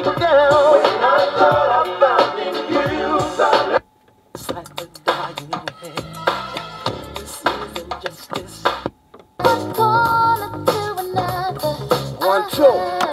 down when I thought I found in you silence. Like the dying head, this isn't justice. One corner to another. 1, 2.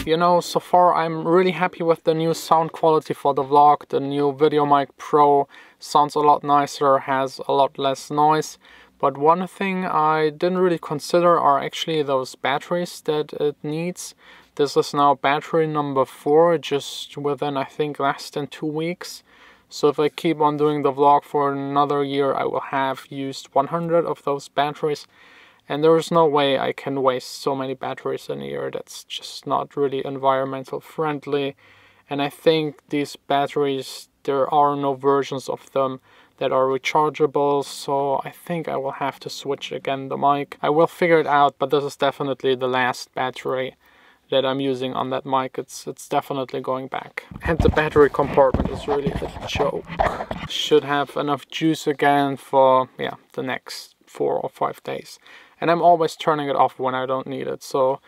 You know, so far I'm really happy with the new sound quality for the vlog. The new Video Mic Pro sounds a lot nicer, has a lot less noise. But one thing I didn't really consider are actually those batteries that it needs. This is now battery number 4, just within I think less than 2 weeks. So if I keep on doing the vlog for another year, I will have used 100 of those batteries. And there is no way I can waste so many batteries in a year. That's just not really environmental friendly. And I think these batteries, there are no versions of them that are rechargeable, so I think I will have to switch again the mic. I will figure it out, but this is definitely the last battery that I'm using on that mic. It's definitely going back. And the battery compartment is really a joke. Should have enough juice again for the next 4 or 5 days. And I'm always turning it off when I don't need it, so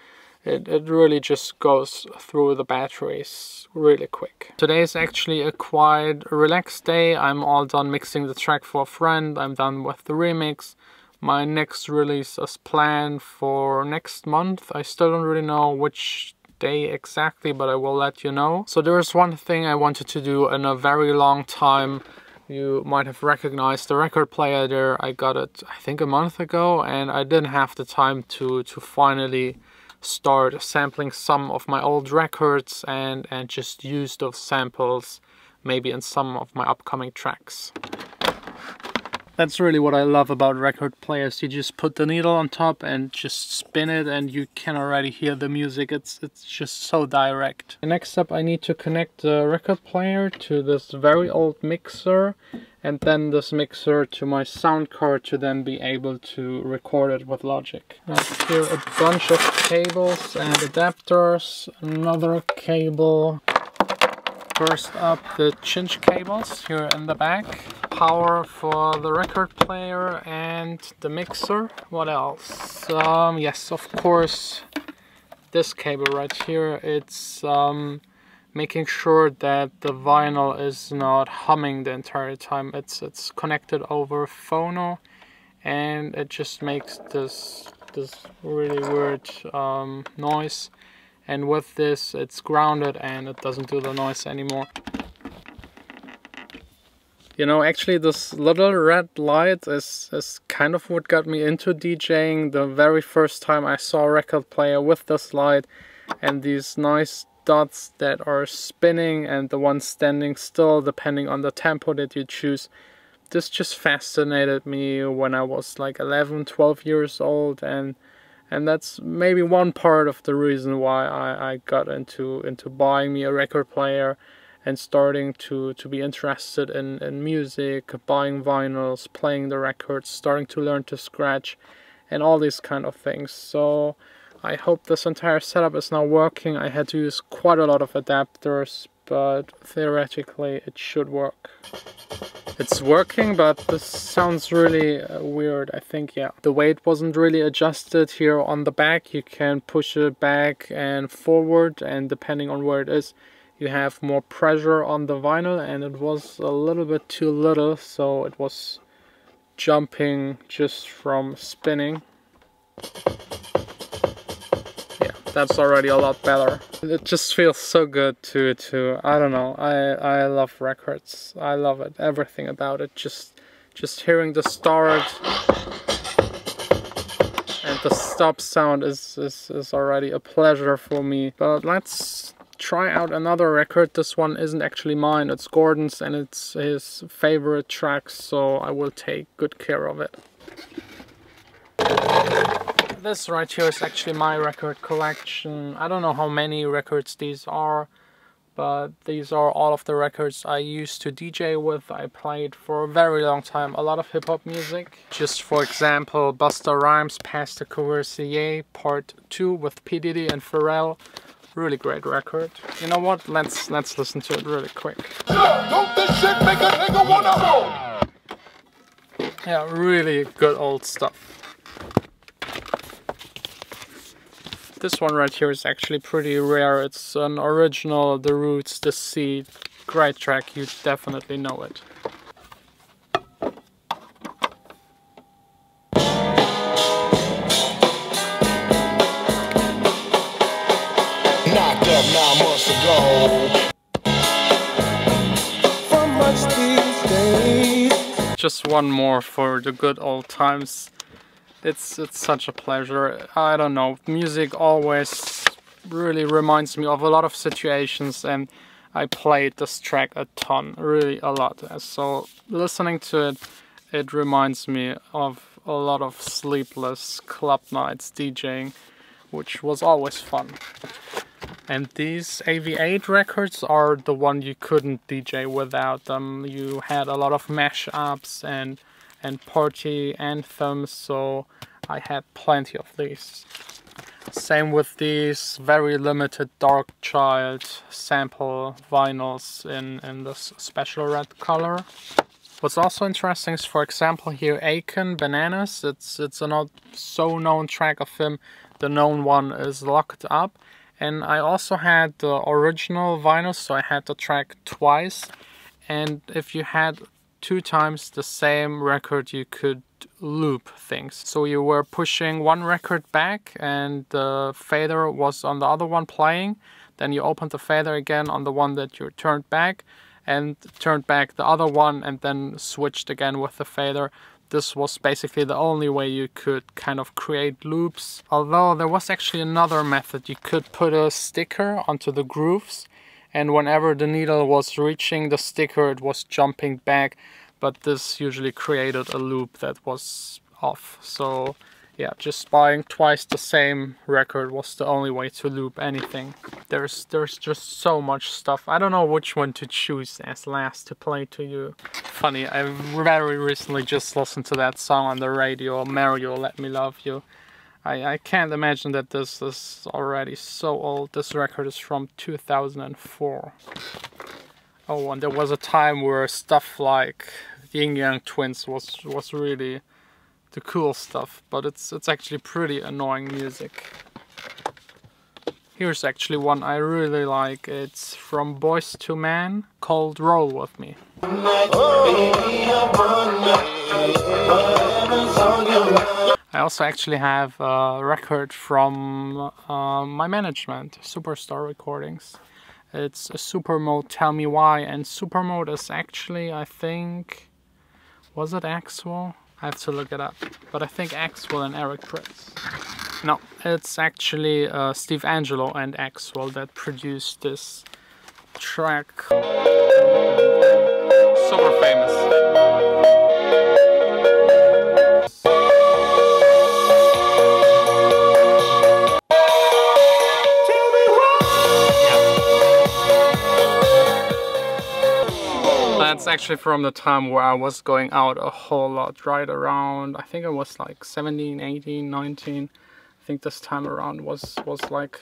it really just goes through the batteries really quick. Today is actually a quite relaxed day. I'm all done mixing the track for a friend. I'm done with the remix. My next release is planned for next month. I still don't really know which day exactly, but I will let you know. So there is one thing I wanted to do in a very long time. You might have recognized the record player there. I got it I think a month ago, and I didn't have the time to finally start sampling some of my old records and just use those samples maybe in some of my upcoming tracks. That's really what I love about record players. You just put the needle on top and just spin it and you can already hear the music. It's just so direct. Next up, I need to connect the record player to this very old mixer, and then this mixer to my sound card to then be able to record it with Logic. I have here a bunch of cables and adapters, another cable. First up, the cinch cables here in the back. Power for the record player and the mixer. What else? Yes, of course, this cable right here. It's making sure that the vinyl is not humming the entire time. It's connected over phono, and it just makes this really weird noise. And with this, it's grounded and it doesn't do the noise anymore. You know, actually this little red light is kind of what got me into DJing. The very first time I saw a record player with this light and these nice dots that are spinning and the one standing still depending on the tempo that you choose. This just fascinated me when I was like 11, 12 years old, and that's maybe one part of the reason why I got into buying me a record player and starting to be interested in music, buying vinyls, playing the records, starting to learn to scratch and all these kind of things. So I hope this entire setup is now working. I had to use quite a lot of adapters, but theoretically it should work. It's working, but this sounds really weird. I think, yeah, the weight wasn't really adjusted here on the back. You can push it back and forward, and depending on where it is, you have more pressure on the vinyl, and it was a little bit too little, so it was jumping just from spinning. Yeah, that's already a lot better. It just feels so good to I don't know, I love records. I love it, everything about it. Just hearing the start and the stop sound is already a pleasure for me. But let's try out another record. This one isn't actually mine, it's Gordon's, and it's his favorite track, so I will take good care of it. This right here is actually my record collection. I don't know how many records these are, but these are all of the records I used to DJ with. I played for a very long time a lot of hip-hop music. Just for example, Busta Rhymes' Pass the Courvoisier Part 2 with P. Diddy and Pharrell. Really great record. You know what? Let's listen to it really quick. Don't this shit make a nigga wanna roll? Yeah, really good old stuff. This one right here is actually pretty rare. It's an original, The Roots, The Sea. Great track, you definitely know it. Knocked up 9 months ago. From much these days. Just one more for the good old times. It's such a pleasure. I don't know, music always really reminds me of a lot of situations, and I played this track a ton, really a lot. So listening to it, it reminds me of a lot of sleepless club nights DJing, which was always fun. And these AV8 records are the one you couldn't DJ without them. You had a lot of mashups and party anthems, so I had plenty of these. Same with these very limited Dark Child sample vinyls in this special red color. What's also interesting is, for example, here Aiken Bananas. It's a not so known track of him. The known one is Locked Up. And I also had the original vinyl, so I had the track twice. And if you had 2 times the same record, you could loop things. So you were pushing one record back and the fader was on the other one playing. Then you opened the fader again on the one that you turned back and turned back the other one and then switched again with the fader. This was basically the only way you could kind of create loops. Although there was actually another method. You could put a sticker onto the grooves, and whenever the needle was reaching the sticker, it was jumping back. But this usually created a loop that was off. So yeah, just buying twice the same record was the only way to loop anything. There's just so much stuff. I don't know which one to choose as last to play to you. Funny, I very recently just listened to that song on the radio, Mario, Let Me Love You. I can't imagine that this is already so old. This record is from 2004. Oh, and there was a time where stuff like the Yin Yang Twins was really the cool stuff, but it's actually pretty annoying music. Here's actually one I really like. It's from Boyz II Men, called Roll With Me. I also actually have a record from my management, Superstar Recordings. It's a Supermode Tell Me Why, and Supermode is actually, I think, was it Axwell? I have to look it up, but I think Axwell and Eric Pritz. No, it's actually Steve Angelo and Axwell that produced this track. Super famous. That's actually from the time where I was going out a whole lot, right around, I think it was like 17, 18, 19. I think this time around was like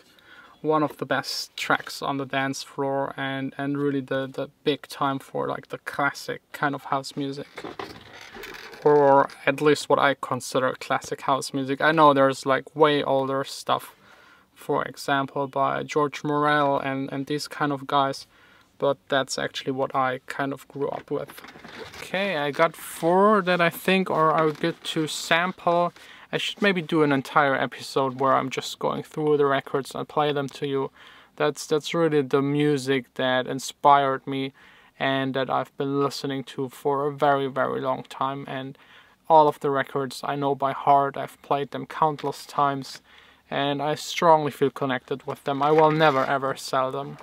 one of the best tracks on the dance floor, and really the big time for like the classic kind of house music. Or at least what I consider classic house music. I know there's like way older stuff, for example by George Morel and these kind of guys. But that's actually what I kind of grew up with. Okay, I got 4 that I think are good to sample. I should maybe do an entire episode where I'm just going through the records and play them to you. That's really the music that inspired me and that I've been listening to for a very, very long time. And all of the records I know by heart. I've played them countless times and I strongly feel connected with them. I will never ever sell them.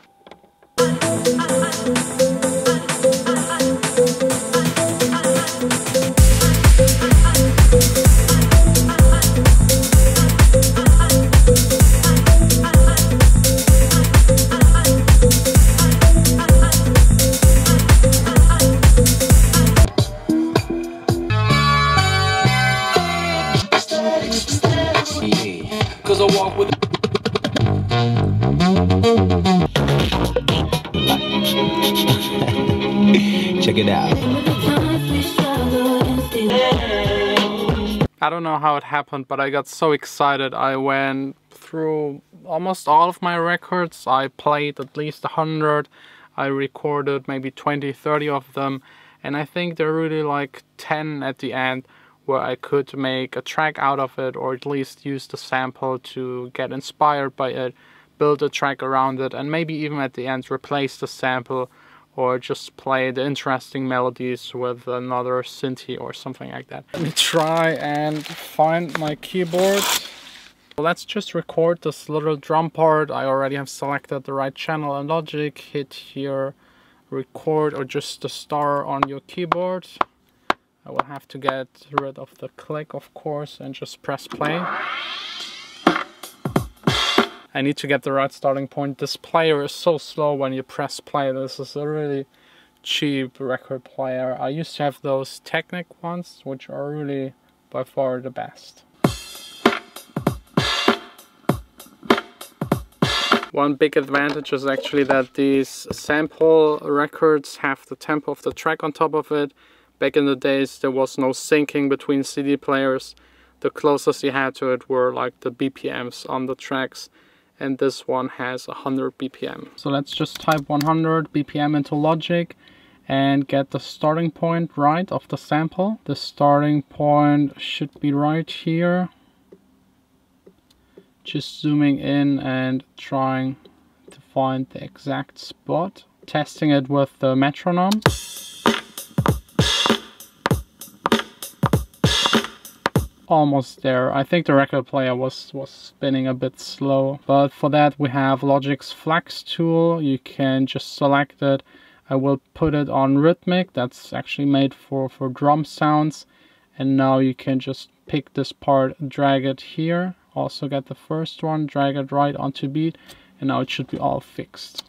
Cause I walk with check it out. I don't know how it happened, but I got so excited. I went through almost all of my records. I played at least 100. I recorded maybe 20, 30 of them. And I think there are really like 10 at the end where I could make a track out of it, or at least use the sample to get inspired by it, build a track around it, and maybe even at the end replace the sample or just play the interesting melodies with another synthy or something like that. Let me try and find my keyboard. Let's just record this little drum part. I already have selected the right channel in Logic. Hit here, record, or just the star on your keyboard. I will have to get rid of the click, of course, and just press play. I need to get the right starting point. This player is so slow when you press play. This is a really cheap record player. I used to have those Technic ones, which are really by far the best. One big advantage is actually that these sample records have the tempo of the track on top of it. Back in the days there was no syncing between CD players. The closest you had to it were like the BPMs on the tracks. And this one has 100 BPM. So let's just type 100 BPM into Logic and get the starting point right of the sample. The starting point should be right here. Just zooming in and trying to find the exact spot. Testing it with the metronome. Almost there. I think the record player was spinning a bit slow, but for that we have Logic's Flex tool. You can just select it. I will put it on rhythmic. That's actually made for drum sounds. And now you can just pick this part, drag it here. Also get the first one, drag it right onto beat, and now it should be all fixed.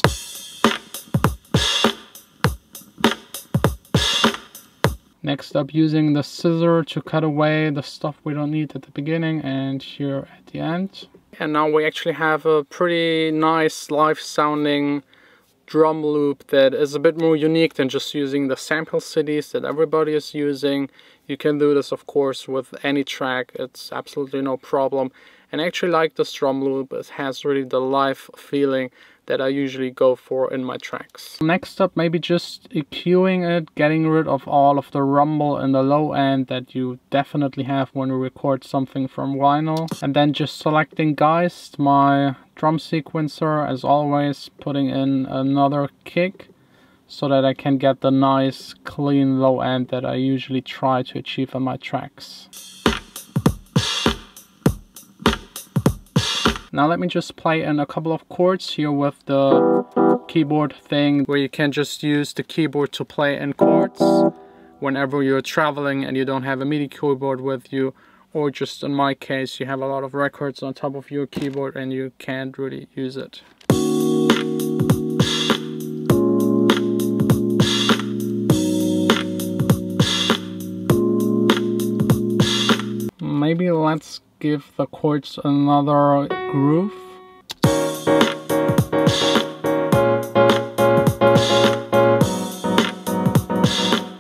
Next up, using the scissor to cut away the stuff we don't need at the beginning and here at the end. And now we actually have a pretty nice live sounding drum loop that is a bit more unique than just using the sample cities that everybody is using. You can do this of course with any track, it's absolutely no problem. And I actually like this drum loop. It has really the live feeling that I usually go for in my tracks. Next up, maybe just EQing it, getting rid of all of the rumble in the low end that you definitely have when you record something from vinyl. And then just selecting Geist, my drum sequencer, as always, putting in another kick so that I can get the nice clean low end that I usually try to achieve in my tracks. Now let me just play in a couple of chords here with the keyboard thing, where you can just use the keyboard to play in chords whenever you're traveling and you don't have a MIDI keyboard with you, or just in my case you have a lot of records on top of your keyboard and you can't really use it. Maybe let's give the chords another groove.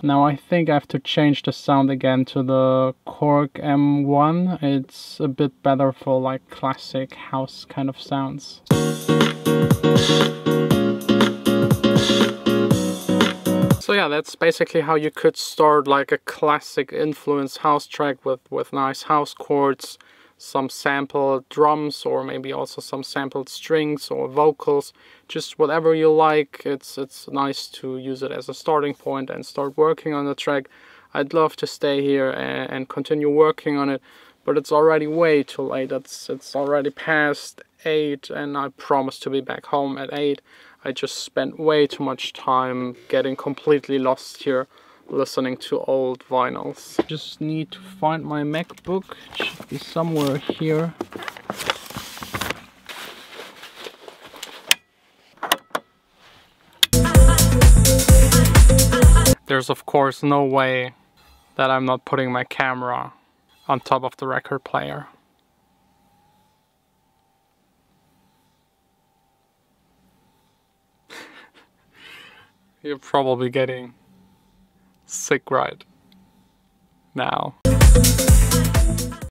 Now I think I have to change the sound again to the Korg M1. It's a bit better for like classic house kind of sounds. So yeah, that's basically how you could start like a classic influence house track with nice house chords, some sampled drums, or maybe also some sampled strings or vocals, just whatever you like. It's nice to use it as a starting point and start working on the track. I'd love to stay here and continue working on it, but it's already way too late. It's already past 8 and I promised to be back home at 8. I just spent way too much time getting completely lost here listening to old vinyls. Just need to find my MacBook. It should be somewhere here. There's of course no way that I'm not putting my camera on top of the record player. You're probably getting sick right now.